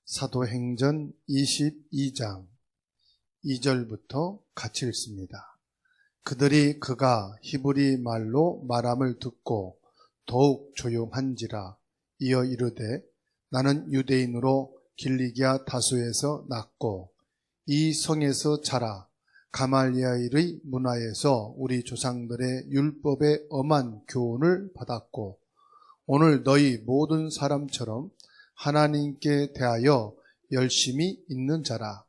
사도행전 22장 2절부터 같이 읽습니다. 그들이 그가 히브리 말로 말함을 듣고 더욱 조용한지라 이어 이르되 나는 유대인으로 길리기아 다소에서 났고 이 성에서 자라 가말리엘의 문화에서 우리 조상들의 율법의 엄한 교훈을 받았고 오늘 너희 모든 사람처럼 하나님께 대하여 열심히 있는 자라.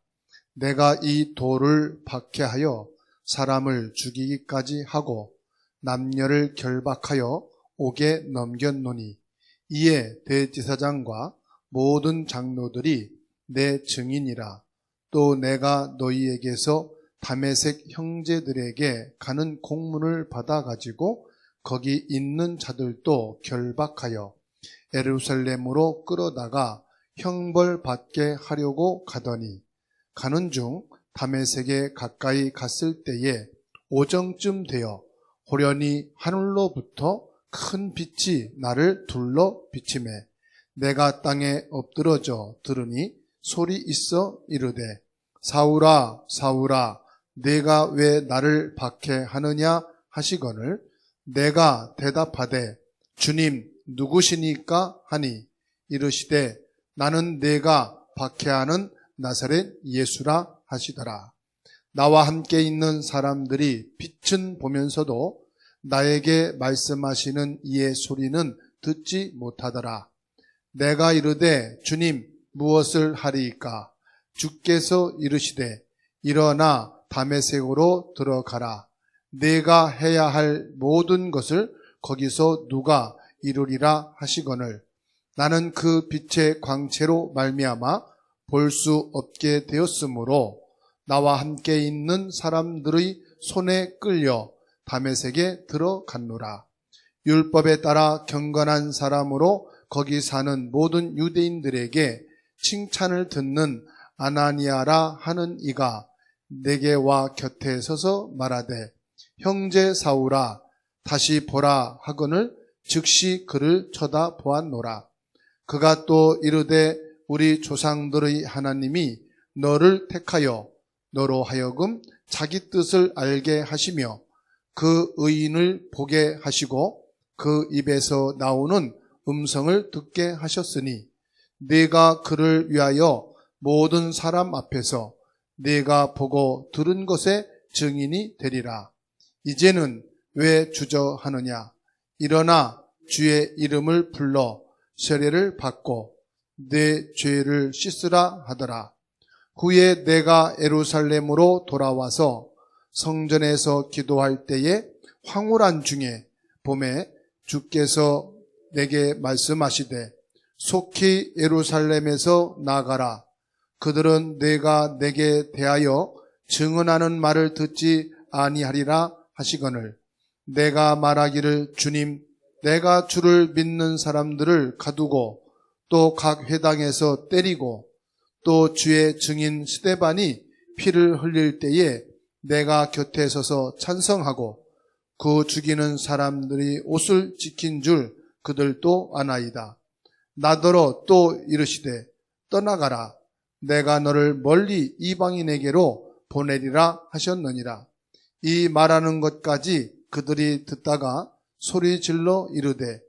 내가 이 돌을 박해하여 사람을 죽이기까지 하고 남녀를 결박하여 옥에 넘겼노니 이에 대제사장과 모든 장로들이 내 증인이라. 또 내가 너희에게서 다메섹 형제들에게 가는 공문을 받아가지고 거기 있는 자들도 결박하여 예루살렘으로 끌어다가 형벌받게 하려고 가더니 가는 중 다메섹에 가까이 갔을 때에 오정쯤 되어 호련히 하늘로부터 큰 빛이 나를 둘러 비치매 내가 땅에 엎드러져 들으니 소리 있어 이르되 사울아 사울아 내가 왜 나를 박해하느냐 하시거늘 내가 대답하되 주님 누구시니까 하니 이르시되 나는 내가 박해하는 나사렛 예수라 하시더라. 나와 함께 있는 사람들이 빛은 보면서도 나에게 말씀하시는 이의 소리는 듣지 못하더라. 내가 이르되 주님 무엇을 하리이까? 주께서 이르시되 일어나 다메섹으로 들어가라. 내가 해야 할 모든 것을 거기서 누가 이루리라 하시거늘 나는 그 빛의 광채로 말미암아 볼 수 없게 되었으므로 나와 함께 있는 사람들의 손에 끌려 다메섹에 들어갔노라. 율법에 따라 경건한 사람으로 거기 사는 모든 유대인들에게 칭찬을 듣는 아나니아라 하는 이가 내게 와 곁에 서서 말하되 형제 사울아 다시 보라 하거늘 즉시 그를 쳐다보았노라. 그가 또 이르되 우리 조상들의 하나님이 너를 택하여 너로 하여금 자기 뜻을 알게 하시며 그 의인을 보게 하시고 그 입에서 나오는 음성을 듣게 하셨으니 네가 그를 위하여 모든 사람 앞에서 네가 보고 들은 것의 증인이 되리라. 이제는 왜 주저하느냐? 일어나 주의 이름을 불러 세례를 받고 내 죄를 씻으라 하더라. 후에 내가 예루살렘으로 돌아와서 성전에서 기도할 때에 황홀한 중에 봄에 주께서 내게 말씀하시되 속히 예루살렘에서 나가라. 그들은 내가 내게 대하여 증언하는 말을 듣지 아니하리라 하시거늘 내가 말하기를 주님 내가 주를 믿는 사람들을 가두고 또 각 회당에서 때리고 또 주의 증인 스데반이 피를 흘릴 때에 내가 곁에 서서 찬성하고 그 죽이는 사람들이 옷을 지킨 줄 그들도 아나이다. 나더러 또 이르시되 떠나가라. 내가 너를 멀리 이방인에게로 보내리라 하셨느니라. 이 말하는 것까지 그들이 듣다가 소리 질러 이르되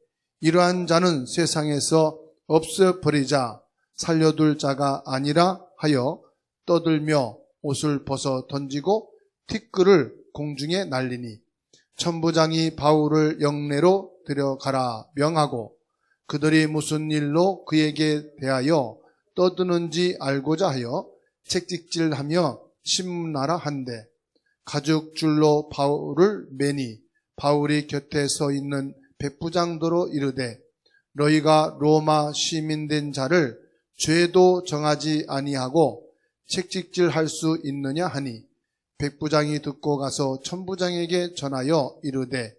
이러한 자는 세상에서 없애버리자 살려둘 자가 아니라 하여 떠들며 옷을 벗어 던지고 티끌을 공중에 날리니 천부장이 바울을 영내로 데려가라 명하고 그들이 무슨 일로 그에게 대하여 떠드는지 알고자 하여 책찍질하며 신문하라 한데 가죽줄로 바울을 매니 바울이 곁에 서 있는 백부장도로 이르되 너희가 로마 시민된 자를 죄도 정하지 아니하고 책찍질할 수 있느냐 하니 백부장이 듣고 가서 천부장에게 전하여 이르되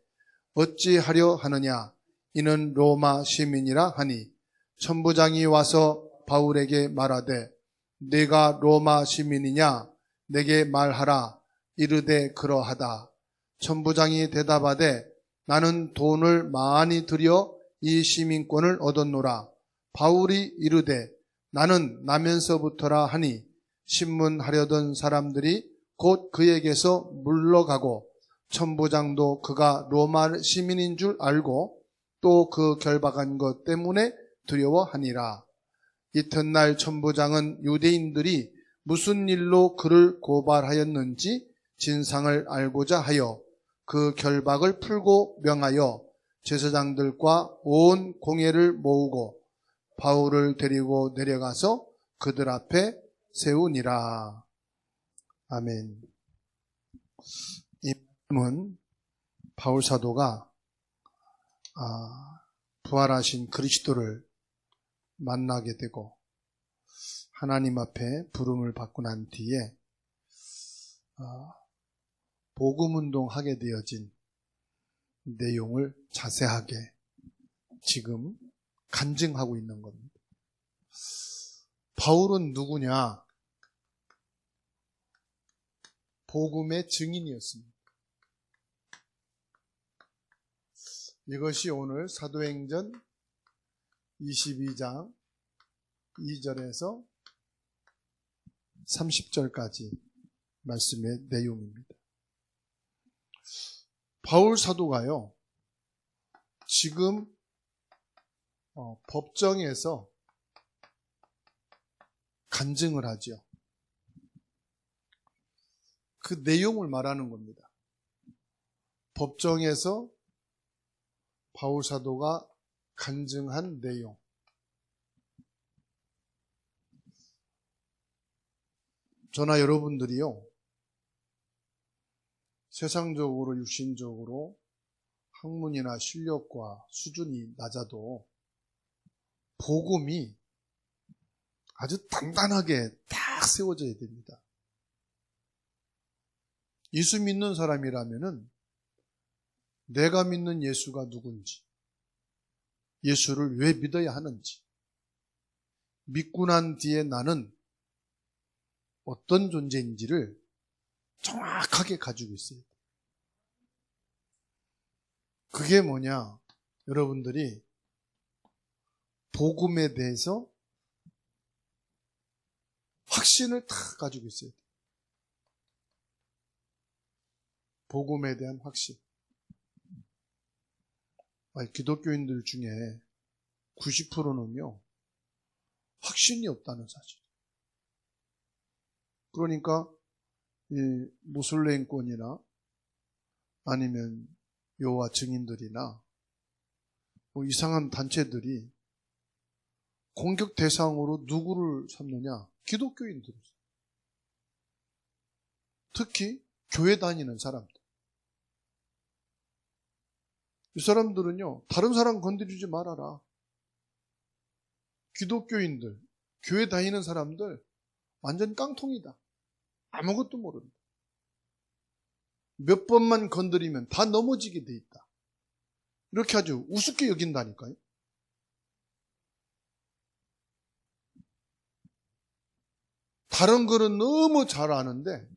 어찌하려 하느냐 이는 로마 시민이라 하니 천부장이 와서 바울에게 말하되 네가 로마 시민이냐 내게 말하라. 이르되 그러하다. 천부장이 대답하되 나는 돈을 많이 들여 이 시민권을 얻었노라. 바울이 이르되 나는 나면서부터라 하니 신문하려던 사람들이 곧 그에게서 물러가고 천부장도 그가 로마 시민인 줄 알고 또 그 결박한 것 때문에 두려워하니라. 이튿날 천부장은 유대인들이 무슨 일로 그를 고발하였는지 진상을 알고자 하여 그 결박을 풀고 명하여 제사장들과 온 공회를 모으고 바울을 데리고 내려가서 그들 앞에 세우니라. 아멘. 이 말씀은 바울 사도가 부활하신 그리스도를 만나게 되고 하나님 앞에 부름을 받고 난 뒤에 복음운동 하게 되어진 내용을 자세하게 지금 간증하고 있는 겁니다. 바울은 누구냐? 복음의 증인이었습니다. 이것이 오늘 사도행전 22장 2절에서 30절까지 말씀의 내용입니다. 바울 사도가요, 지금 법정에서 간증을 하죠. 그 내용을 말하는 겁니다. 법정에서 바울 사도가 간증한 내용. 저나 여러분들이요, 세상적으로 육신적으로 학문이나 실력과 수준이 낮아도 복음이 아주 단단하게 딱 세워져야 됩니다. 예수 믿는 사람이라면은 내가 믿는 예수가 누군지, 예수를 왜 믿어야 하는지, 믿고 난 뒤에 나는 어떤 존재인지를 정확하게 가지고 있어요. 그게 뭐냐? 여러분들이 복음에 대해서 확신을 다 가지고 있어야 돼요. 복음에 대한 확신. 기독교인들 중에 90%는요, 확신이 없다는 사실. 그러니까 이 무슬림권이나 아니면 여호와 증인들이나 뭐 이상한 단체들이 공격 대상으로 누구를 삼느냐? 기독교인들을. 특히 교회 다니는 사람들. 이 사람들은요, 다른 사람 건드리지 말아라. 기독교인들, 교회 다니는 사람들 완전 깡통이다. 아무것도 모른다. 몇 번만 건드리면 다 넘어지게 돼 있다. 이렇게 아주 우습게 여긴다니까요. 다른 거는 너무 잘 아는데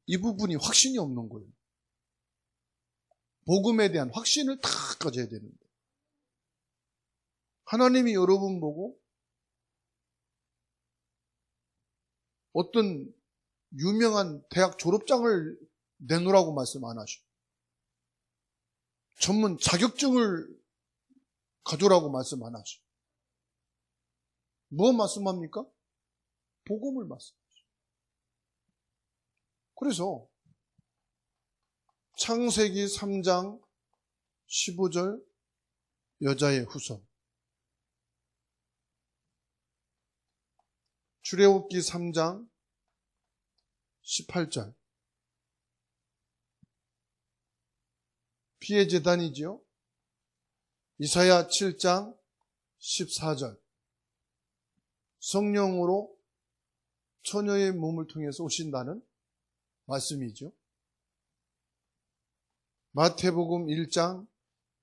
이 부분이 확신이 없는 거예요. 복음에 대한 확신을 다 가져야 되는데, 하나님이 여러분 보고 어떤 유명한 대학 졸업장을 내놓으라고 말씀 안 하셔. 전문 자격증을 가져오라고 말씀 안 하셔. 뭐 말씀합니까? 복음을 말씀하셔. 그래서 창세기 3장 15절 여자의 후손, 출애굽기 3장 18절 피의 제단이지요. 이사야 7장 14절 성령으로 처녀의 몸을 통해서 오신다는 말씀이죠. 마태복음 1장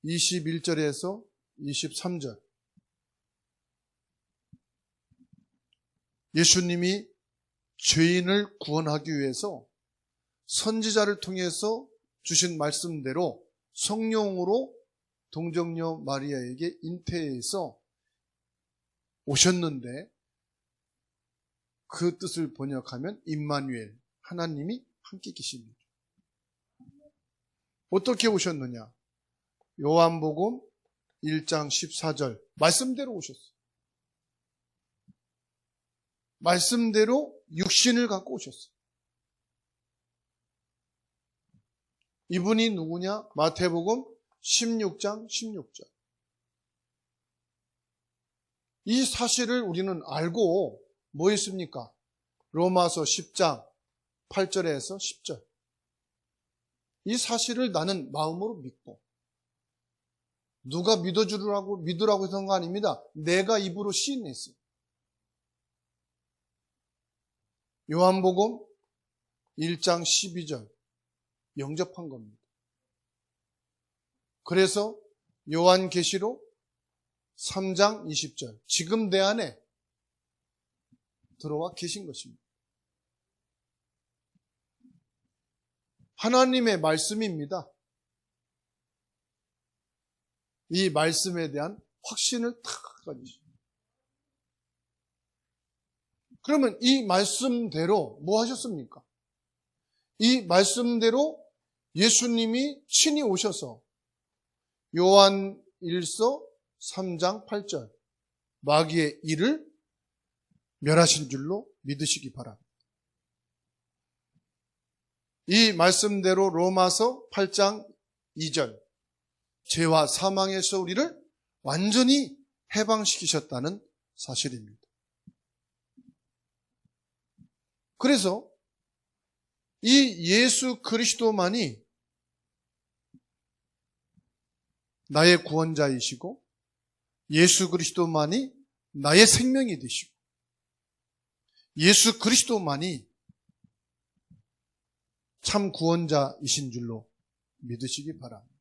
21절에서 23절 예수님이 죄인을 구원하기 위해서 선지자를 통해서 주신 말씀대로 성령으로 동정녀 마리아에게 잉태해서 오셨는데 그 뜻을 번역하면 임마누엘, 하나님이 함께 계십니다. 어떻게 오셨느냐? 요한복음 1장 14절 말씀대로 오셨어요. 말씀대로 육신을 갖고 오셨어요. 이분이 누구냐? 마태복음 16장 16절. 이 사실을 우리는 알고 뭐 했습니까? 로마서 10장 8절에서 10절. 이 사실을 나는 마음으로 믿고, 누가 믿으라고 했던 거 아닙니다. 내가 입으로 시인했어요. 요한복음 1장 12절 영접한 겁니다. 그래서 요한계시록 3장 20절 지금 내 안에 들어와 계신 것입니다. 하나님의 말씀입니다. 이 말씀에 대한 확신을 탁 가지십니다. 그러면 이 말씀대로 뭐 하셨습니까? 이 말씀대로 예수님이 친히 오셔서 요한 1서 3장 8절 마귀의 일을 멸하신 줄로 믿으시기 바랍니다. 이 말씀대로 로마서 8장 2절 죄와 사망에서 우리를 완전히 해방시키셨다는 사실입니다. 그래서 이 예수 그리스도만이 나의 구원자이시고 예수 그리스도만이 나의 생명이 되시고 예수 그리스도만이 참 구원자이신 줄로 믿으시기 바랍니다.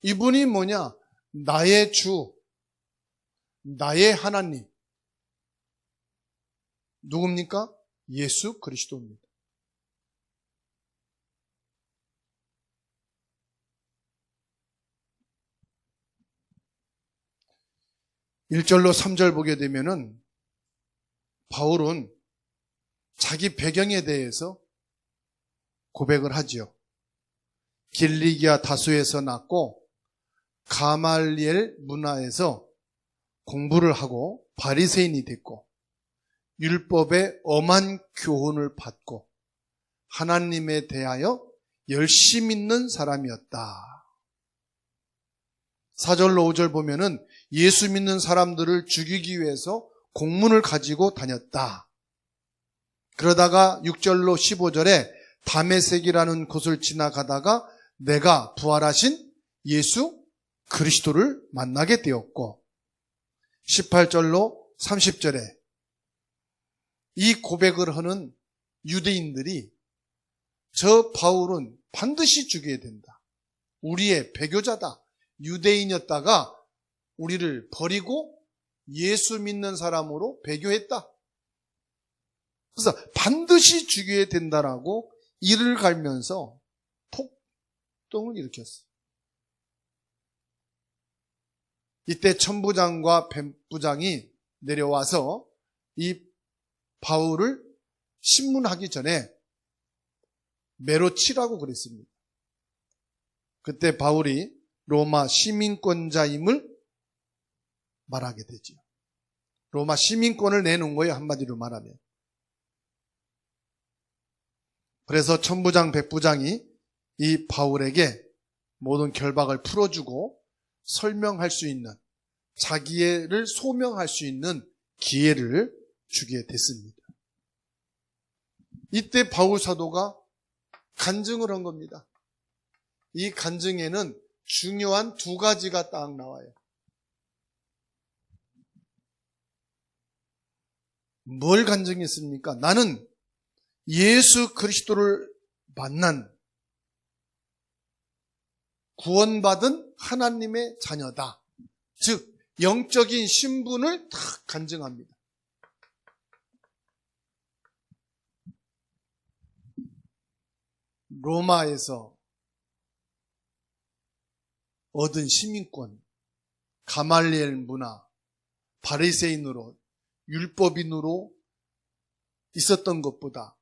이분이 뭐냐? 나의 주, 나의 하나님. 누굽니까? 예수 그리스도입니다. 1절로 3절 보게 되면은 바울은 자기 배경에 대해서 고백을 하지요. 길리기아 다수에서 났고 가말리엘 문화에서 공부를 하고 바리새인이 됐고 율법의 엄한 교훈을 받고 하나님에 대하여 열심히 믿는 사람이었다. 4절로 5절 보면은 예수 믿는 사람들을 죽이기 위해서 공문을 가지고 다녔다. 그러다가 6절로 15절에 다메섹이라는 곳을 지나가다가 내가 부활하신 예수 그리스도를 만나게 되었고 18절로 30절에 이 고백을 하는 유대인들이 저 바울은 반드시 죽여야 된다. 우리의 배교자다. 유대인이었다가 우리를 버리고 예수 믿는 사람으로 배교했다. 그래서 반드시 죽여야 된다라고 이를 갈면서 폭동을 일으켰어요. 이때 천부장과 백부장이 내려와서 이 바울을 신문하기 전에 매로 치라고 그랬습니다. 그때 바울이 로마 시민권자임을 말하게 되죠. 로마 시민권을 내놓은 거예요. 한마디로 말하면. 그래서 천부장, 백부장이 이 바울에게 모든 결박을 풀어주고 설명할 수 있는, 자기를 소명할 수 있는 기회를 주게 됐습니다. 이때 바울 사도가 간증을 한 겁니다. 이 간증에는 중요한 두 가지가 딱 나와요. 뭘 간증했습니까? 나는 예수 그리스도를 만난 구원받은 하나님의 자녀다. 즉 영적인 신분을 다 간증합니다. 로마에서 얻은 시민권, 가말리엘 문화, 바리새인으로 율법인으로 있었던 것보다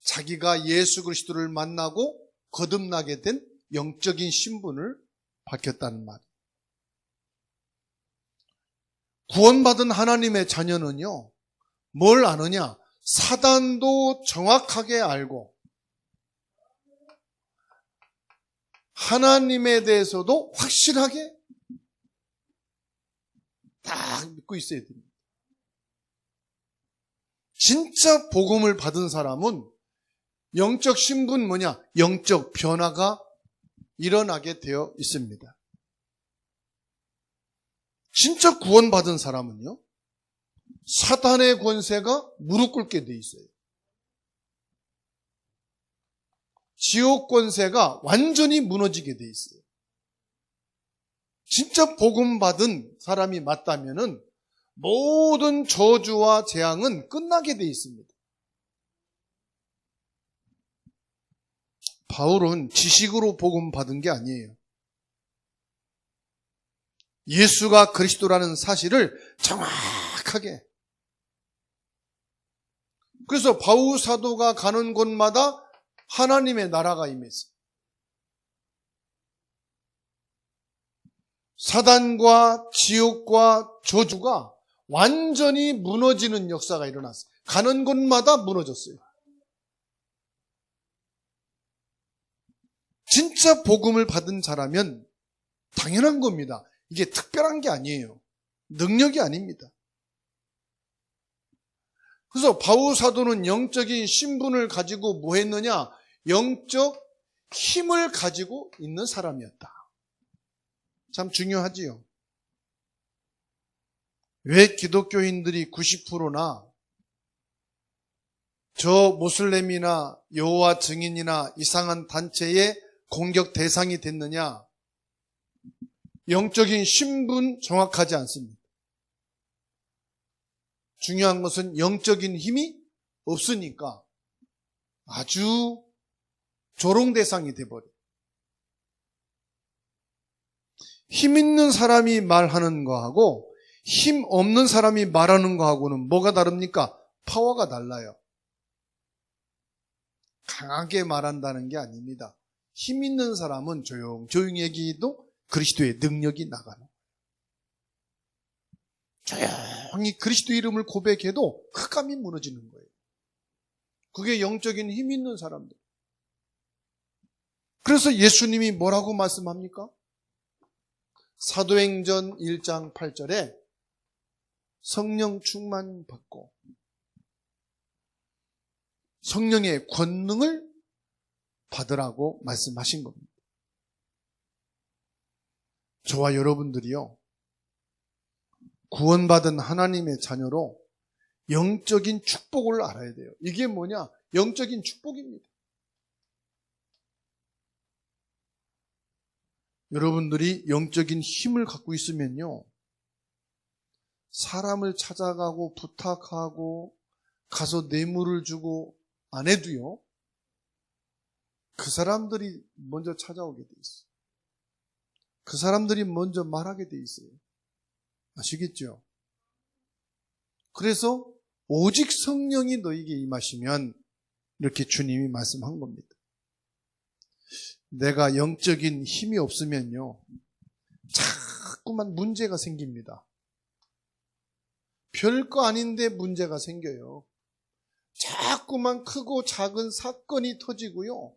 자기가 예수 그리스도를 만나고 거듭나게 된 영적인 신분을 밝혔다는 말. 구원받은 하나님의 자녀는요, 뭘 아느냐? 사단도 정확하게 알고 하나님에 대해서도 확실하게 딱 믿고 있어야 됩니다. 진짜 복음을 받은 사람은 영적 신분 뭐냐? 영적 변화가 일어나게 되어 있습니다. 진짜 구원받은 사람은요, 사탄의 권세가 무릎 꿇게 돼 있어요. 지옥 권세가 완전히 무너지게 돼 있어요. 진짜 복음 받은 사람이 맞다면은 모든 저주와 재앙은 끝나게 돼 있습니다. 바울은 지식으로 복음 받은 게 아니에요. 예수가 그리스도라는 사실을 정확하게. 그래서 바울 사도가 가는 곳마다 하나님의 나라가 임했어요. 사단과 지옥과 저주가 완전히 무너지는 역사가 일어났어요. 가는 곳마다 무너졌어요. 진짜 복음을 받은 자라면 당연한 겁니다. 이게 특별한 게 아니에요. 능력이 아닙니다. 그래서 바울 사도는 영적인 신분을 가지고 뭐 했느냐? 영적 힘을 가지고 있는 사람이었다. 참 중요하지요. 왜 기독교인들이 90%나 저 모슬렘이나 여호와 증인이나 이상한 단체의 공격 대상이 됐느냐? 영적인 신분 정확하지 않습니다. 중요한 것은 영적인 힘이 없으니까 아주 조롱 대상이 돼버려요. 힘 있는 사람이 말하는 거하고 힘 없는 사람이 말하는 거하고는 뭐가 다릅니까? 파워가 달라요. 강하게 말한다는 게 아닙니다. 힘 있는 사람은 조용히 얘기해도 그리스도의 능력이 나가는 거예요. 조용히 그리스도 이름을 고백해도 흑암이 무너지는 거예요. 그게 영적인 힘 있는 사람들. 그래서 예수님이 뭐라고 말씀합니까? 사도행전 1장 8절에 성령 충만 받고 성령의 권능을 받으라고 말씀하신 겁니다. 저와 여러분들이요, 구원받은 하나님의 자녀로 영적인 축복을 알아야 돼요. 이게 뭐냐? 영적인 축복입니다. 여러분들이 영적인 힘을 갖고 있으면요, 사람을 찾아가고 부탁하고 가서 뇌물을 주고 안 해도요, 그 사람들이 먼저 찾아오게 돼 있어요. 그 사람들이 먼저 말하게 돼 있어요. 아시겠죠? 그래서 오직 성령이 너에게 임하시면 이렇게 주님이 말씀한 겁니다. 내가 영적인 힘이 없으면요, 자꾸만 문제가 생깁니다. 별거 아닌데 문제가 생겨요. 자꾸만 크고 작은 사건이 터지고요.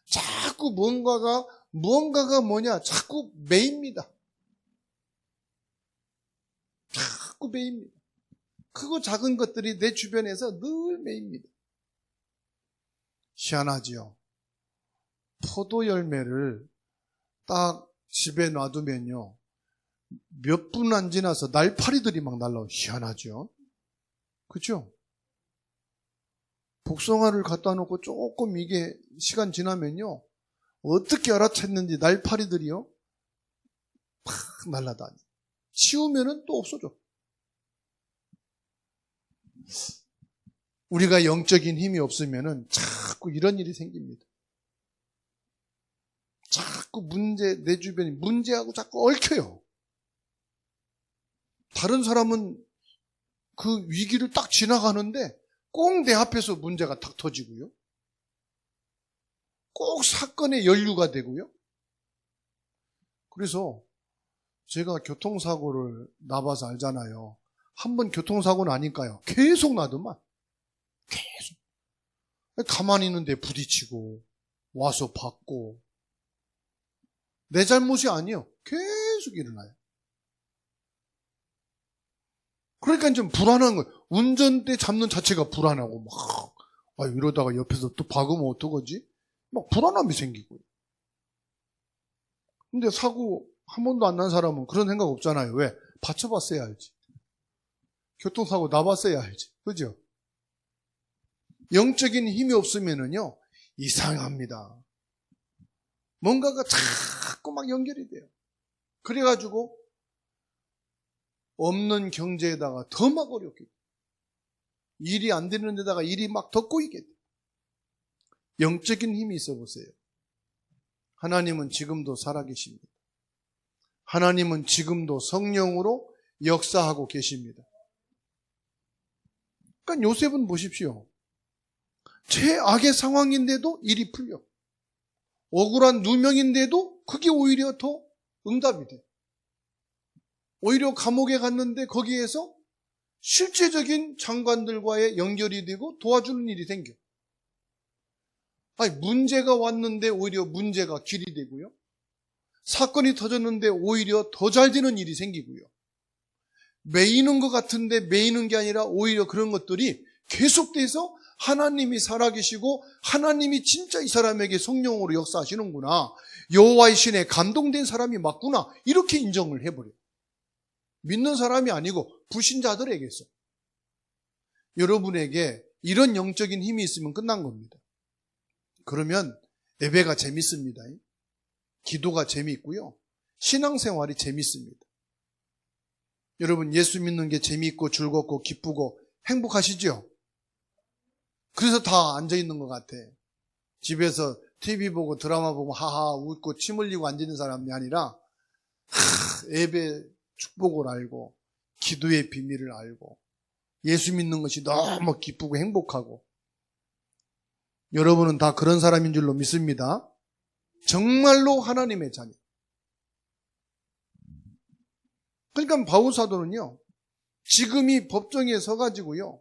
자꾸 무언가가 뭐냐? 자꾸 매입니다. 자꾸 매입니다. 크고 작은 것들이 내 주변에서 늘 매입니다. 희한하지요. 포도 열매를 딱 집에 놔두면요, 몇 분 안 지나서 날파리들이 막 날라오고. 희한하죠. 그렇죠? 복숭아를 갖다 놓고 조금 이게 시간 지나면요, 어떻게 알아챘는지 날파리들이요 팍 날아다니. 치우면은 또 없어져. 우리가 영적인 힘이 없으면은 자꾸 이런 일이 생깁니다. 자꾸 내 주변이 문제하고 자꾸 얽혀요. 다른 사람은 그 위기를 딱 지나가는데 꼭 내 앞에서 문제가 탁 터지고요. 꼭 사건의 연루가 되고요. 그래서 제가 교통사고를 나봐서 알잖아요. 한번 교통사고 나니까요. 계속 나더만. 계속. 가만히 있는데 부딪히고 와서 받고. 내 잘못이 아니에요. 계속 일어나요. 그러니까 좀 불안한 거예요. 운전대 잡는 자체가 불안하고 막 이러다가 옆에서 또 박으면 어떡하지? 막 불안함이 생기고요. 근데 사고 한 번도 안 난 사람은 그런 생각 없잖아요. 왜? 받쳐봤어야 알지. 교통사고 나봤어야 알지. 그죠? 영적인 힘이 없으면은요, 이상합니다. 뭔가가 자꾸 막 연결이 돼요. 그래가지고, 없는 경제에다가 더 막 어렵게 돼요. 일이 안 되는 데다가 일이 막 더 꼬이게 돼요. 영적인 힘이 있어 보세요. 하나님은 지금도 살아계십니다. 하나님은 지금도 성령으로 역사하고 계십니다. 그러니까 요셉은 보십시오. 최악의 상황인데도 일이 풀려. 억울한 누명인데도 그게 오히려 더 응답이 돼. 오히려 감옥에 갔는데 거기에서 실제적인 장관들과의 연결이 되고 도와주는 일이 생겨. 문제가 왔는데 오히려 문제가 길이 되고요. 사건이 터졌는데 오히려 더 잘 되는 일이 생기고요. 매이는 것 같은데 매이는 게 아니라 오히려 그런 것들이 계속돼서 하나님이 살아계시고 하나님이 진짜 이 사람에게 성령으로 역사하시는구나. 여호와의 신에 감동된 사람이 맞구나. 이렇게 인정을 해버려요. 믿는 사람이 아니고 불신자들에게서. 여러분에게 이런 영적인 힘이 있으면 끝난 겁니다. 그러면 예배가 재밌습니다. 기도가 재미있고요. 신앙생활이 재밌습니다. 여러분 예수 믿는 게 재미있고 즐겁고 기쁘고 행복하시죠? 그래서 다 앉아있는 것 같아. 집에서 TV 보고 드라마 보고 하하 웃고 침 흘리고 앉아있는 사람이 아니라 예배 축복을 알고 기도의 비밀을 알고 예수 믿는 것이 너무 기쁘고 행복하고 여러분은 다 그런 사람인 줄로 믿습니다. 정말로 하나님의 자녀. 그러니까 바울 사도는요. 지금이 법정에 서가지고요.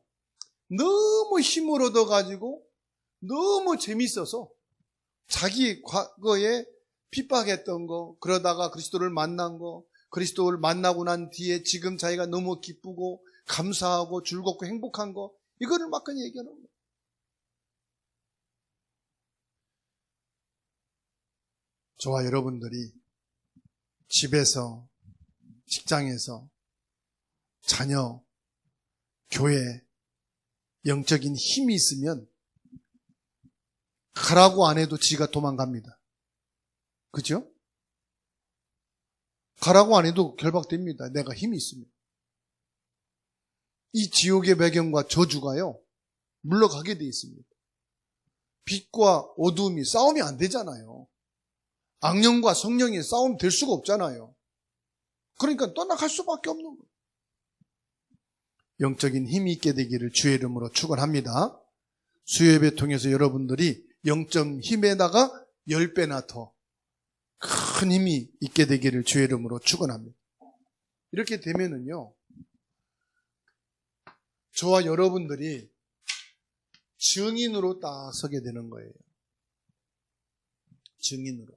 너무 힘을 얻어가지고 너무 재밌어서 자기 과거에 핍박했던 거 그러다가 그리스도를 만난 거 그리스도를 만나고 난 뒤에 지금 자기가 너무 기쁘고 감사하고 즐겁고 행복한 거 이거를 막 그냥 얘기하는 거예요. 저와 여러분들이 집에서 직장에서 자녀, 교회 영적인 힘이 있으면 가라고 안 해도 지가 도망갑니다. 그죠? 가라고 안 해도 결박됩니다. 내가 힘이 있습니다. 이 지옥의 배경과 저주가요. 물러가게 돼 있습니다. 빛과 어두움이 싸움이 안 되잖아요. 악령과 성령이 싸움 될 수가 없잖아요. 그러니까 떠나갈 수밖에 없는 거예요. 영적인 힘이 있게 되기를 주의 이름으로 축원합니다. 수요예배 통해서 여러분들이 영적 힘에다가 10배나 더 큰 힘이 있게 되기를 주의 이름으로 축원합니다. 이렇게 되면은요. 저와 여러분들이 증인으로 딱 서게 되는 거예요. 증인으로.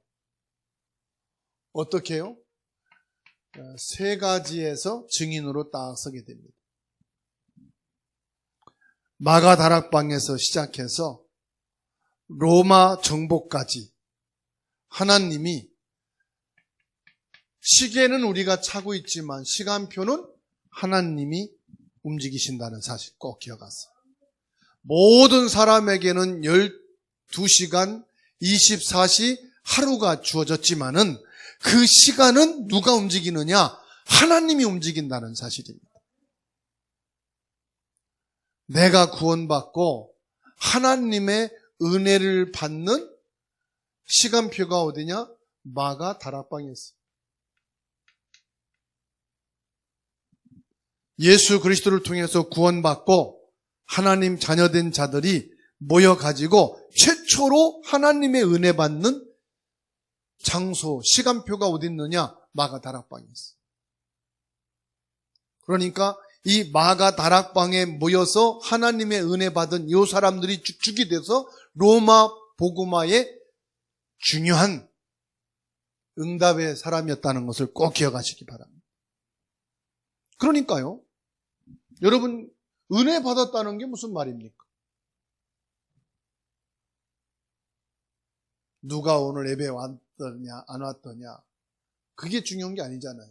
어떻게 해요? 세 가지에서 증인으로 딱 서게 됩니다. 마가 다락방에서 시작해서 로마 정복까지 하나님이 시계는 우리가 차고 있지만 시간표는 하나님이 움직이신다는 사실 꼭 기억하세요. 모든 사람에게는 12시간 24시 하루가 주어졌지만은 그 시간은 누가 움직이느냐? 하나님이 움직인다는 사실입니다. 내가 구원받고 하나님의 은혜를 받는 시간표가 어디냐? 마가 다락방에 있어. 예수 그리스도를 통해서 구원받고 하나님 자녀된 자들이 모여가지고 최초로 하나님의 은혜 받는 장소, 시간표가 어디 있느냐? 마가 다락방에 있어. 그러니까 이 마가 다락방에 모여서 하나님의 은혜 받은 이 사람들이 축축이 돼서 로마 복음화의 중요한 응답의 사람이었다는 것을 꼭 기억하시기 바랍니다. 그러니까요, 여러분, 은혜 받았다는 게 무슨 말입니까? 누가 오늘 예배 왔더냐, 안 왔더냐, 그게 중요한 게 아니잖아요.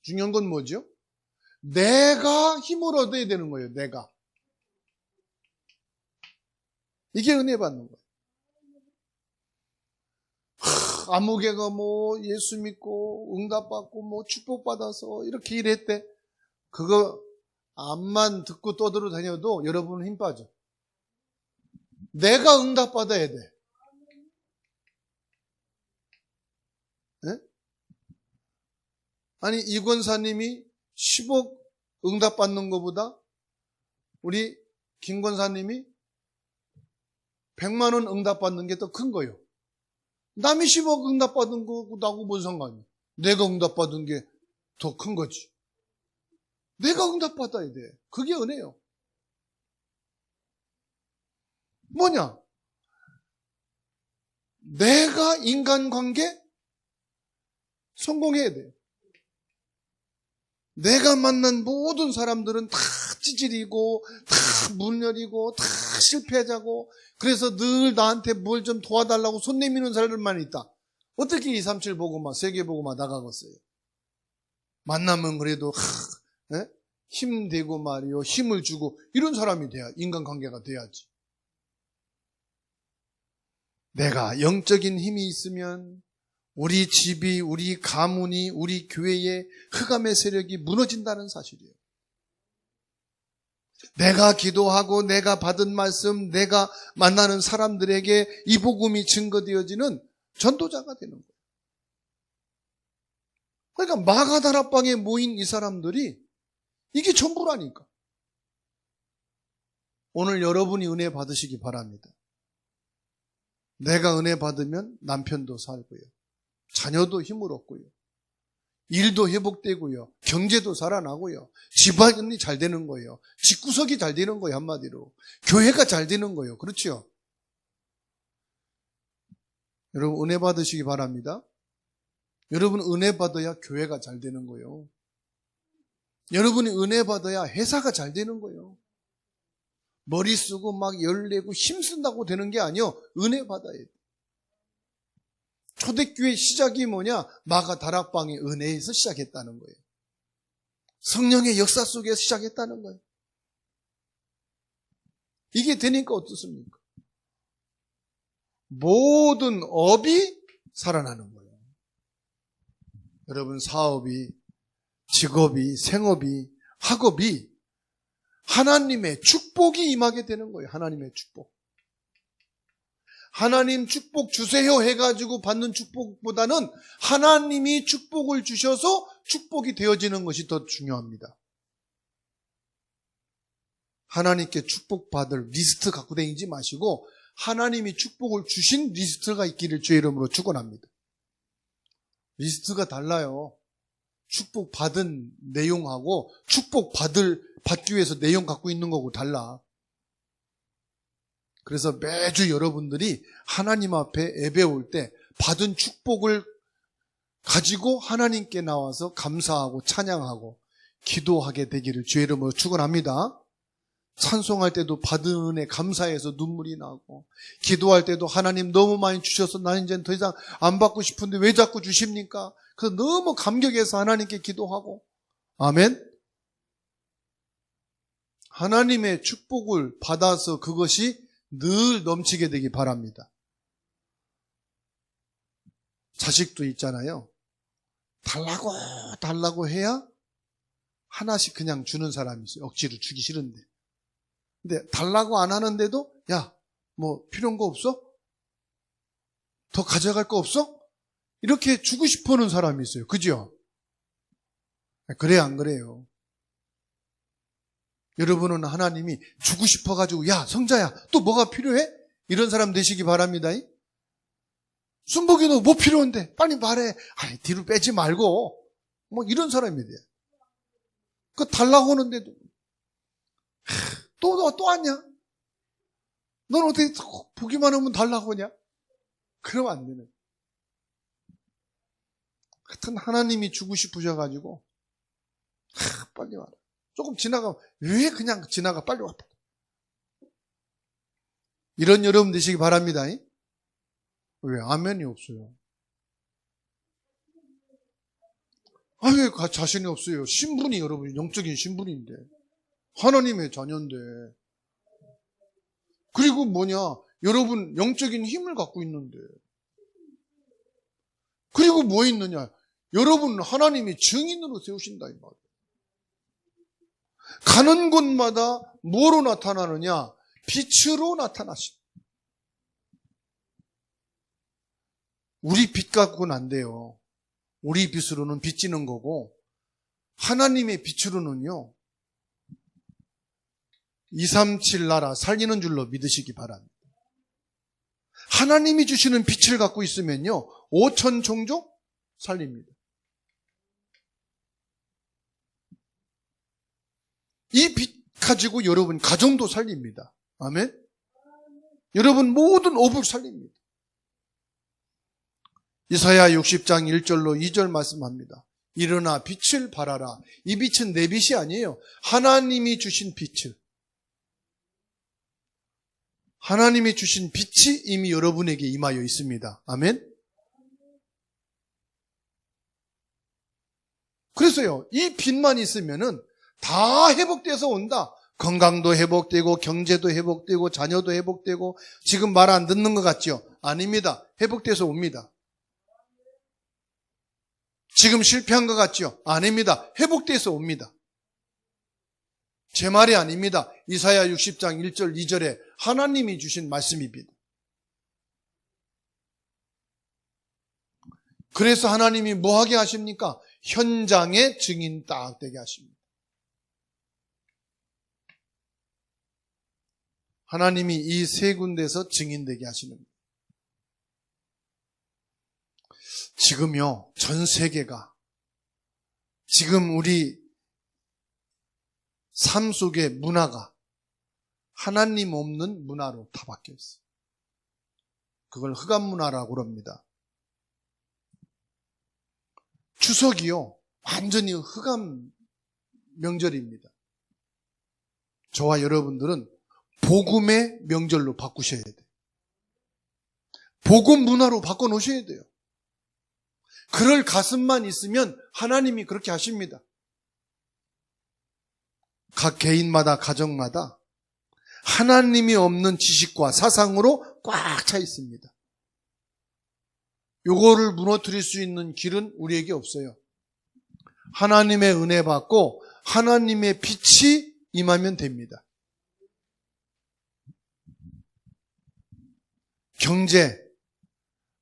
중요한 건 뭐죠? 내가 힘을 얻어야 되는 거예요, 내가. 이게 은혜 받는 거예요. 아무개가 뭐 예수 믿고 응답받고 뭐 축복받아서 이렇게 일했대. 그거 암만 듣고 떠들어다녀도 여러분은 힘 빠져. 내가 응답받아야 돼. 네? 아니 이 권사님이 10억 응답받는 것보다 우리 김 권사님이 100만 원 응답받는 게 더 큰 거예요. 남이 10억 응답받은 거고 나하고 뭔 상관이야. 내가 응답받은 게 더 큰 거지. 내가 응답받아야 돼. 그게 은혜요. 뭐냐? 내가 인간관계 성공해야 돼. 내가 만난 모든 사람들은 다 찌질이고 다 문열이고 다 실패자고 그래서 늘 나한테 뭘 좀 도와달라고 손 내미는 사람들만 있다. 어떻게 237 보고만 세계 보고만 나가겠어요? 만나면 그래도 힘되고 말이요 힘을 주고 이런 사람이 돼야 인간관계가 돼야지. 내가 영적인 힘이 있으면 우리 집이, 우리 가문이, 우리 교회의 흑암의 세력이 무너진다는 사실이에요. 내가 기도하고 내가 받은 말씀, 내가 만나는 사람들에게 이 복음이 증거되어지는 전도자가 되는 거예요. 그러니까 마가다락방에 모인 이 사람들이 이게 전부라니까. 오늘 여러분이 은혜 받으시기 바랍니다. 내가 은혜 받으면 남편도 살고요. 자녀도 힘을 얻고요. 일도 회복되고요. 경제도 살아나고요. 집안이 잘 되는 거예요. 집구석이 잘 되는 거예요. 한마디로. 교회가 잘 되는 거예요. 그렇죠? 여러분 은혜 받으시기 바랍니다. 여러분 은혜 받아야 교회가 잘 되는 거예요. 여러분이 은혜 받아야 회사가 잘 되는 거예요. 머리 쓰고 막 열내고 힘쓴다고 되는 게 아니요. 은혜 받아야 돼. 초대교회 시작이 뭐냐? 마가 다락방의 은혜에서 시작했다는 거예요. 성령의 역사 속에서 시작했다는 거예요. 이게 되니까 어떻습니까? 모든 업이 살아나는 거예요. 여러분 사업이, 직업이, 생업이, 학업이 하나님의 축복이 임하게 되는 거예요. 하나님의 축복. 하나님 축복 주세요 해가지고 받는 축복보다는 하나님이 축복을 주셔서 축복이 되어지는 것이 더 중요합니다. 하나님께 축복받을 리스트 갖고 다니지 마시고 하나님이 축복을 주신 리스트가 있기를 주의 이름으로 축원합니다. 리스트가 달라요. 축복받은 내용하고 받기 위해서 내용 갖고 있는 거고 달라. 그래서 매주 여러분들이 하나님 앞에 예배 올 때 받은 축복을 가지고 하나님께 나와서 감사하고 찬양하고 기도하게 되기를 주의 이름으로 축원합니다. 찬송할 때도 받은 은혜 감사해서 눈물이 나고 기도할 때도 하나님 너무 많이 주셔서 나는 이제 더 이상 안 받고 싶은데 왜 자꾸 주십니까? 그래서 너무 감격해서 하나님께 기도하고 아멘. 하나님의 축복을 받아서 그것이 늘 넘치게 되기 바랍니다. 자식도 있잖아요. 달라고 해야 하나씩 그냥 주는 사람이 있어요. 억지로 주기 싫은데. 근데 달라고 안 하는데도 야, 뭐 필요한 거 없어? 더 가져갈 거 없어? 이렇게 주고 싶어하는 사람이 있어요. 그죠? 그래요, 안 그래요? 여러분은 하나님이 주고 싶어가지고 야 성자야 또 뭐가 필요해? 이런 사람 되시기 바랍니다. 순복이도 뭐 필요한데 빨리 말해. 아니 뒤로 빼지 말고 뭐 이런 사람이 돼요. 그 달라고 하는데도 또 왔냐? 넌 어떻게 보기만 하면 달라고 하냐? 그러면 안 되는. 하여튼 하나님이 주고 싶으셔가지고 빨리 와라. 조금 지나가 왜 그냥 지나가 빨리 와. 이런 여러분 되시기 바랍니다. 왜 아멘이 없어요? 왜 자신이 없어요? 신분이 여러분 영적인 신분인데 하나님의 자녀인데 그리고 여러분 영적인 힘을 갖고 있는데 그리고 뭐 있느냐? 여러분 하나님이 증인으로 세우신다 이 말이에요. 가는 곳마다 뭐로 나타나느냐? 빛으로 나타나신다. 우리 빛 갖고는 안 돼요. 우리 빛으로는 비치는 거고 하나님의 빛으로는요 237 나라 살리는 줄로 믿으시기 바랍니다. 하나님이 주시는 빛을 갖고 있으면요 5천 종족 살립니다. 이 빛 가지고 여러분 가정도 살립니다. 아멘. 여러분 모든 업을 살립니다. 이사야 60장 1절로 2절 말씀합니다. 일어나 빛을 발하라. 이 빛은 내 빛이 아니에요. 하나님이 주신 빛을. 하나님이 주신 빛이 이미 여러분에게 임하여 있습니다. 아멘. 그래서요, 이 빛만 있으면은 다 회복돼서 온다. 건강도 회복되고 경제도 회복되고 자녀도 회복되고 지금 말 안 듣는 것 같죠? 아닙니다. 회복돼서 옵니다. 지금 실패한 것 같죠? 아닙니다. 회복돼서 옵니다. 제 말이 아닙니다. 이사야 60장 1절 2절에 하나님이 주신 말씀입니다. 그래서 하나님이 뭐 하게 하십니까? 현장의 증인 딱 되게 하십니다. 하나님이 이 세 군데서 증인되게 하시는 거예요. 지금요, 전 세계가 지금 우리 삶 속의 문화가 하나님 없는 문화로 다 바뀌어 있어요. 그걸 흑암 문화라고 그럽니다. 추석이요, 완전히 흑암 명절입니다. 저와 여러분들은 복음의 명절로 바꾸셔야 돼요. 복음 문화로 바꿔놓으셔야 돼요. 그럴 가슴만 있으면 하나님이 그렇게 하십니다. 각 개인마다 가정마다 하나님이 없는 지식과 사상으로 꽉 차 있습니다. 요거를 무너뜨릴 수 있는 길은 우리에게 없어요. 하나님의 은혜 받고 하나님의 빛이 임하면 됩니다. 경제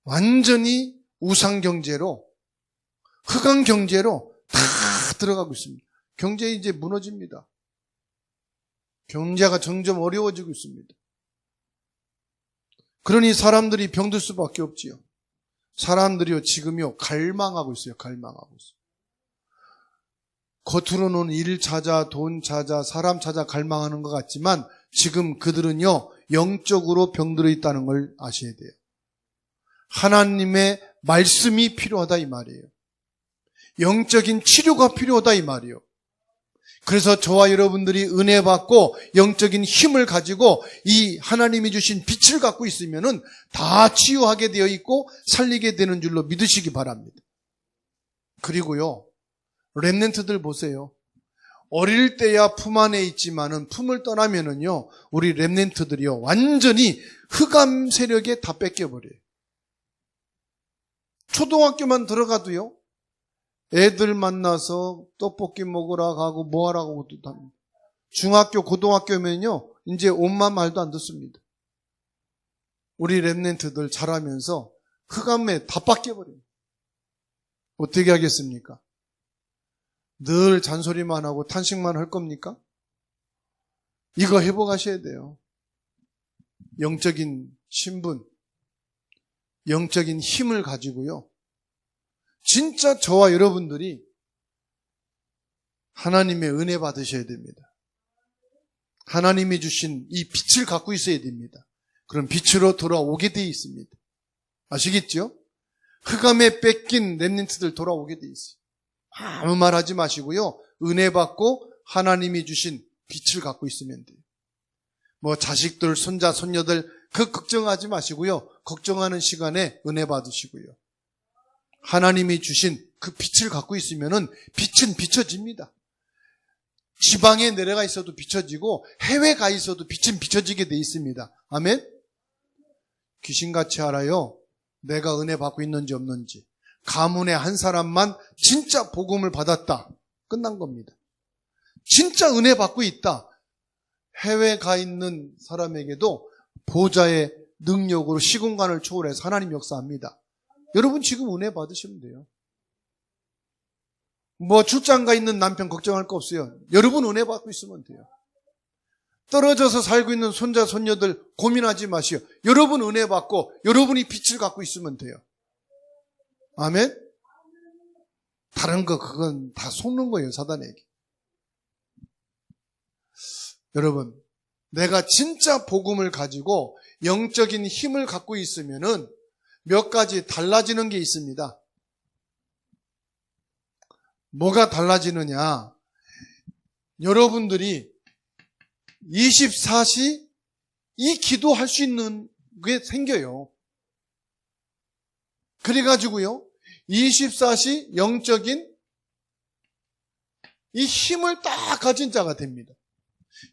완전히 우상 경제로 흑암 경제로 다 들어가고 있습니다. 경제 이제 무너집니다. 경제가 점점 어려워지고 있습니다. 그러니 사람들이 병들 수밖에 없지요. 사람들이요 지금요 갈망하고 있어요. 갈망하고 있어요. 겉으로는 일 찾아 돈 찾아 사람 찾아 갈망하는 것 같지만 지금 그들은요 영적으로 병들어 있다는 걸 아셔야 돼요. 하나님의 말씀이 필요하다 이 말이에요. 영적인 치료가 필요하다 이 말이에요. 그래서 저와 여러분들이 은혜 받고 영적인 힘을 가지고 이 하나님이 주신 빛을 갖고 있으면은 다 치유하게 되어 있고 살리게 되는 줄로 믿으시기 바랍니다. 그리고요, 렘넌트들 보세요. 어릴 때야 품 안에 있지만은 품을 떠나면은요, 우리 렘넌트들이요, 완전히 흑암 세력에 다 뺏겨버려요. 초등학교만 들어가도요, 애들 만나서 떡볶이 먹으러 가고 뭐 하라고 합니다. 중학교, 고등학교면요, 이제 엄마 말도 안 듣습니다. 우리 렘넌트들 자라면서 흑암에 다 뺏겨버려요. 어떻게 하겠습니까? 늘 잔소리만 하고 탄식만 할 겁니까? 이거 회복하셔야 돼요. 영적인 신분, 영적인 힘을 가지고요. 진짜 저와 여러분들이 하나님의 은혜 받으셔야 됩니다. 하나님이 주신 이 빛을 갖고 있어야 됩니다. 그럼 빛으로 돌아오게 되어 있습니다. 아시겠죠? 흑암에 뺏긴 렘넌트들 돌아오게 되어 있어요. 아무 말 하지 마시고요. 은혜 받고 하나님이 주신 빛을 갖고 있으면 돼요. 뭐 자식들, 손자, 손녀들 그 걱정하지 마시고요. 걱정하는 시간에 은혜 받으시고요. 하나님이 주신 그 빛을 갖고 있으면은 빛은 비춰집니다. 지방에 내려가 있어도 비춰지고 해외 가 있어도 빛은 비춰지게 돼 있습니다. 아멘? 귀신같이 알아요. 내가 은혜 받고 있는지 없는지. 가문의 한 사람만 진짜 복음을 받았다. 끝난 겁니다. 진짜 은혜 받고 있다. 해외 가 있는 사람에게도 보좌의 능력으로 시공간을 초월해서 하나님 역사합니다. 여러분 지금 은혜 받으시면 돼요. 뭐 출장 가 있는 남편 걱정할 거 없어요. 여러분 은혜 받고 있으면 돼요. 떨어져서 살고 있는 손자, 손녀들 고민하지 마시오. 여러분 은혜 받고 여러분이 빛을 갖고 있으면 돼요. 아멘? 다른 거 그건 다 속는 거예요, 사단에게. 여러분, 내가 진짜 복음을 가지고 영적인 힘을 갖고 있으면은 몇 가지 달라지는 게 있습니다. 뭐가 달라지느냐? 여러분들이 24시 이 기도할 수 있는 게 생겨요. 그래가지고요, 24시 영적인 이 힘을 딱 가진 자가 됩니다.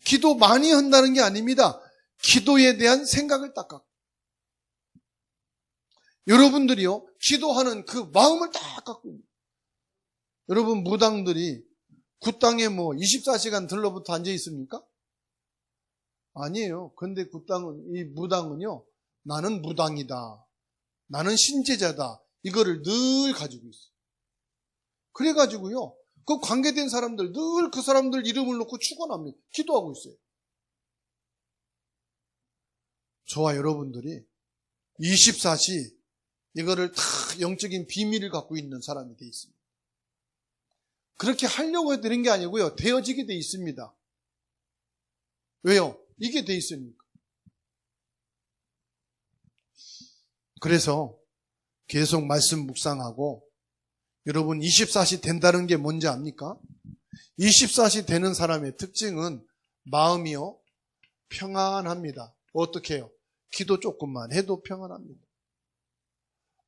기도 많이 한다는 게 아닙니다. 기도에 대한 생각을 딱 갖고. 여러분들이요, 기도하는 그 마음을 딱 갖고 있는. 여러분, 무당들이 굿당에 뭐 24시간 들러붙어 앉아 있습니까? 아니에요. 근데 이 무당은요, 나는 무당이다. 나는 신제자다. 이거를 늘 가지고 있어요. 그래가지고요, 그 관계된 사람들 늘 그 사람들 이름을 놓고 축원합니다. 기도하고 있어요. 저와 여러분들이 24시 이거를 다 영적인 비밀을 갖고 있는 사람이 돼 있습니다. 그렇게 하려고 해드린 게 아니고요, 되어지게 돼 있습니다. 왜요? 이게 돼 있으니까. 그래서 계속 말씀 묵상하고, 여러분 24시 된다는 게 뭔지 압니까? 24시 되는 사람의 특징은 마음이요, 평안합니다. 어떻게 해요? 기도 조금만 해도 평안합니다.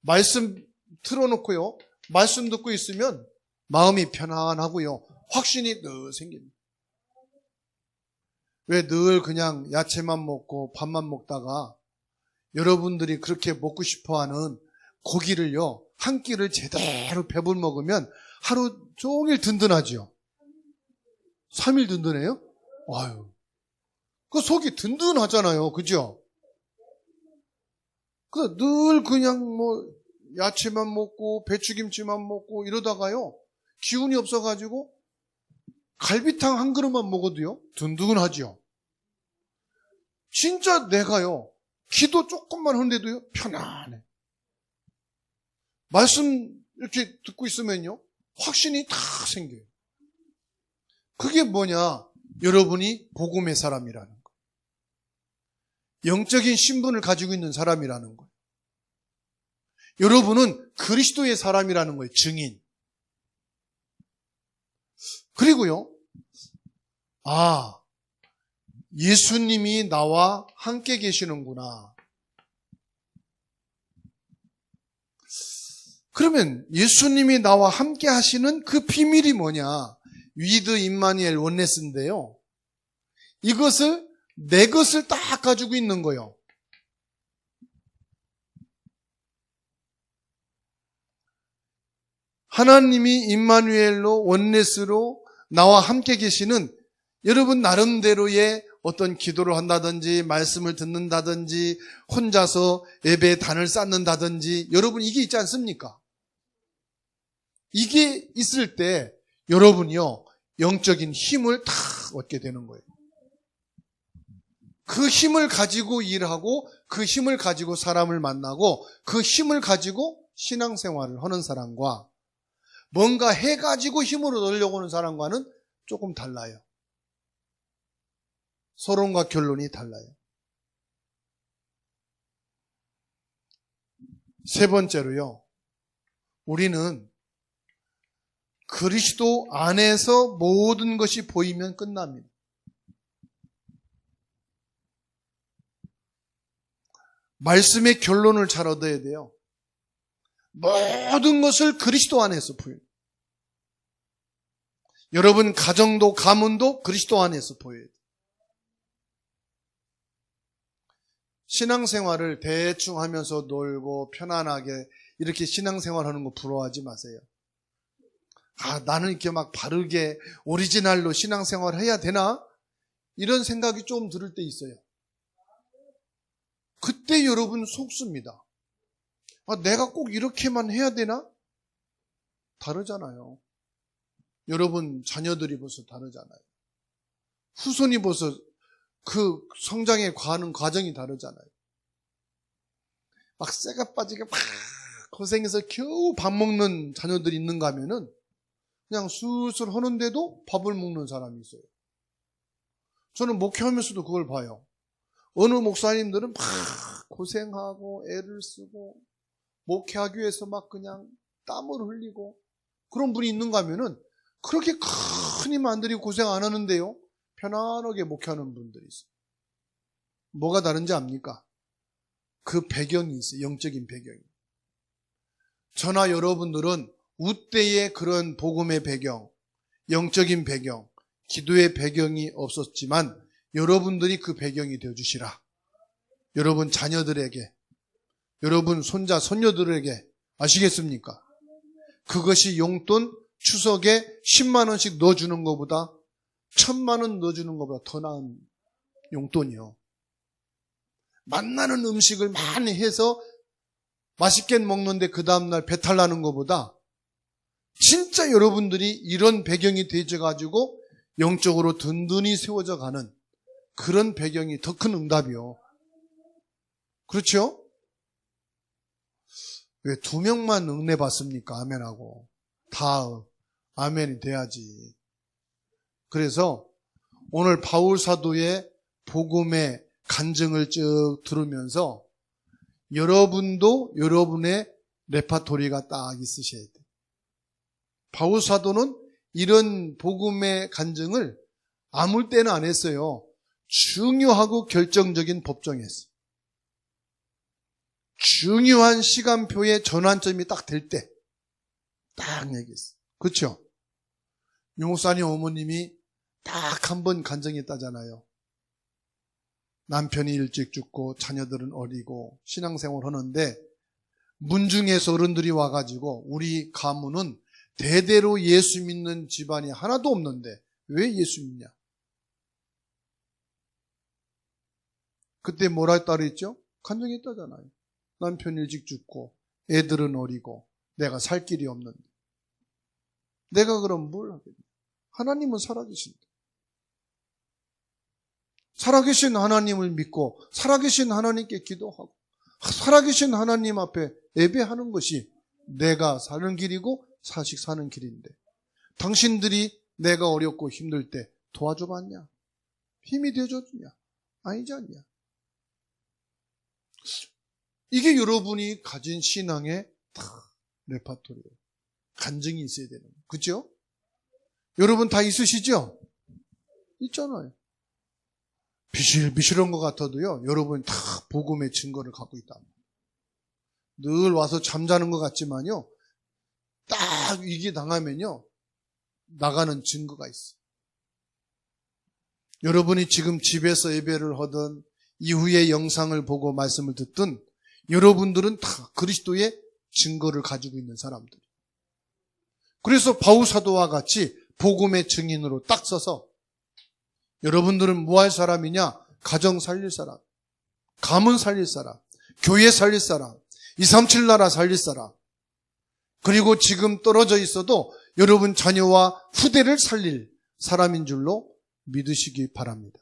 말씀 틀어놓고요, 말씀 듣고 있으면 마음이 편안하고요, 확신이 늘 생깁니다. 왜 늘 그냥 야채만 먹고 밥만 먹다가 여러분들이 그렇게 먹고 싶어하는 고기를요, 한 끼를 제대로 배불 먹으면 하루 종일 든든하죠. 3일 든든해요? 아유, 그 속이 든든하잖아요. 그죠? 늘 그냥 뭐 야채만 먹고 배추김치만 먹고 이러다가요, 기운이 없어가지고 갈비탕 한 그릇만 먹어도요, 든든하죠. 진짜 내가요, 기도 조금만 하는데도요, 편안해. 말씀 이렇게 듣고 있으면요, 확신이 다 생겨요. 그게 뭐냐? 여러분이 복음의 사람이라는 거. 영적인 신분을 가지고 있는 사람이라는 거예요. 여러분은 그리스도의 사람이라는 거예요. 증인. 그리고요, 예수님이 나와 함께 계시는구나. 그러면 예수님이 나와 함께 하시는 그 비밀이 뭐냐? 위드 임마누엘 원네스인데요, 이것을 내 것을 딱 가지고 있는 거예요. 하나님이 임마누엘로 원네스로 나와 함께 계시는, 여러분 나름대로의 어떤 기도를 한다든지 말씀을 듣는다든지 혼자서 예배의 단을 쌓는다든지, 여러분 이게 있지 않습니까? 이게 있을 때 여러분이요, 영적인 힘을 다 얻게 되는 거예요. 그 힘을 가지고 일하고 그 힘을 가지고 사람을 만나고 그 힘을 가지고 신앙생활을 하는 사람과 뭔가 해가지고 힘으로 놀려고 하는 사람과는 조금 달라요. 서론과 결론이 달라요. 세 번째로요. 우리는 그리스도 안에서 모든 것이 보이면 끝납니다. 말씀의 결론을 잘 얻어야 돼요. 모든 것을 그리스도 안에서 보여요. 여러분 가정도 가문도 그리스도 안에서 보여요. 신앙생활을 대충 하면서 놀고 편안하게 이렇게 신앙생활하는 거 부러워하지 마세요. 나는 이렇게 막 바르게 오리지널로 신앙생활 해야 되나? 이런 생각이 좀 들을 때 있어요. 그때 여러분 속습니다. 내가 꼭 이렇게만 해야 되나? 다르잖아요. 여러분 자녀들이 벌써 다르잖아요. 후손이 벌써 그 성장에 가는 과정이 다르잖아요. 막 쇠가 빠지게 막 고생해서 겨우 밥 먹는 자녀들이 있는가 하면은 그냥 술술 하는데도 밥을 먹는 사람이 있어요. 저는 목회하면서도 그걸 봐요. 어느 목사님들은 막 고생하고 애를 쓰고 목회하기 위해서 막 그냥 땀을 흘리고 그런 분이 있는가 하면은 그렇게 큰 힘 안 들이고 고생 안 하는데요. 편안하게 목회하는 분들이 있어요. 뭐가 다른지 압니까? 그 배경이 있어요. 영적인 배경이. 저나 여러분들은 우때의 그런 복음의 배경, 영적인 배경, 기도의 배경이 없었지만 여러분들이 그 배경이 되어주시라. 여러분 자녀들에게, 여러분 손자, 손녀들에게 아시겠습니까? 그것이 용돈 추석에 10만 원씩 넣어주는 것보다 1000만 원 넣어주는 것보다 더 나은 용돈이요. 만나는 음식을 많이 해서 맛있게 먹는데 그 다음날 배탈 나는 것보다 진짜 여러분들이 이런 배경이 되어가지고 영적으로 든든히 세워져 가는 그런 배경이 더 큰 응답이요. 그렇죠? 왜 2명만 은혜 받습니까? 아멘하고. 다 아멘이 돼야지. 그래서 오늘 바울 사도의 복음의 간증을 쭉 들으면서 여러분도 여러분의 레파토리가 딱 있으셔야 돼요. 바울 사도는 이런 복음의 간증을 아무 때나 안 했어요. 중요하고 결정적인 법정에서. 중요한 시간표의 전환점이 딱 될 때 딱 얘기했어요. 그렇죠? 용사님 어머님이 딱 한 번 간증했다잖아요. 남편이 일찍 죽고 자녀들은 어리고 신앙생활 하는데 문중에서 어른들이 와가지고 우리 가문은 대대로 예수 믿는 집안이 하나도 없는데 왜 예수 믿냐? 그때 뭐라 했다 그랬죠? 간증했다잖아요. 남편 일찍 죽고 애들은 어리고 내가 살 길이 없는데 내가 그럼 뭘 하겠냐? 하나님은 살아계신다. 살아계신 하나님을 믿고 살아계신 하나님께 기도하고 살아계신 하나님 앞에 예배하는 것이 내가 사는 길이고 사식 사는 길인데 당신들이 내가 어렵고 힘들 때 도와줘봤냐? 힘이 되어줬냐? 아니지 않냐? 이게 여러분이 가진 신앙의 레파토리예요. 간증이 있어야 되는 거예요. 그렇죠? 여러분 다 있으시죠? 있잖아요. 비실비실한 것 같아도요. 여러분 다 복음의 증거를 갖고 있다. 늘 와서 잠자는 것 같지만요. 딱 위기 당하면요. 나가는 증거가 있어요. 여러분이 지금 집에서 예배를 하든 이후에 영상을 보고 말씀을 듣든 여러분들은 다 그리스도의 증거를 가지고 있는 사람들. 그래서 바울 사도와 같이 복음의 증인으로 딱 서서 여러분들은 뭐 할 사람이냐? 가정 살릴 사람, 가문 살릴 사람, 교회 살릴 사람, 237 나라 살릴 사람, 그리고 지금 떨어져 있어도 여러분 자녀와 후대를 살릴 사람인 줄로 믿으시기 바랍니다.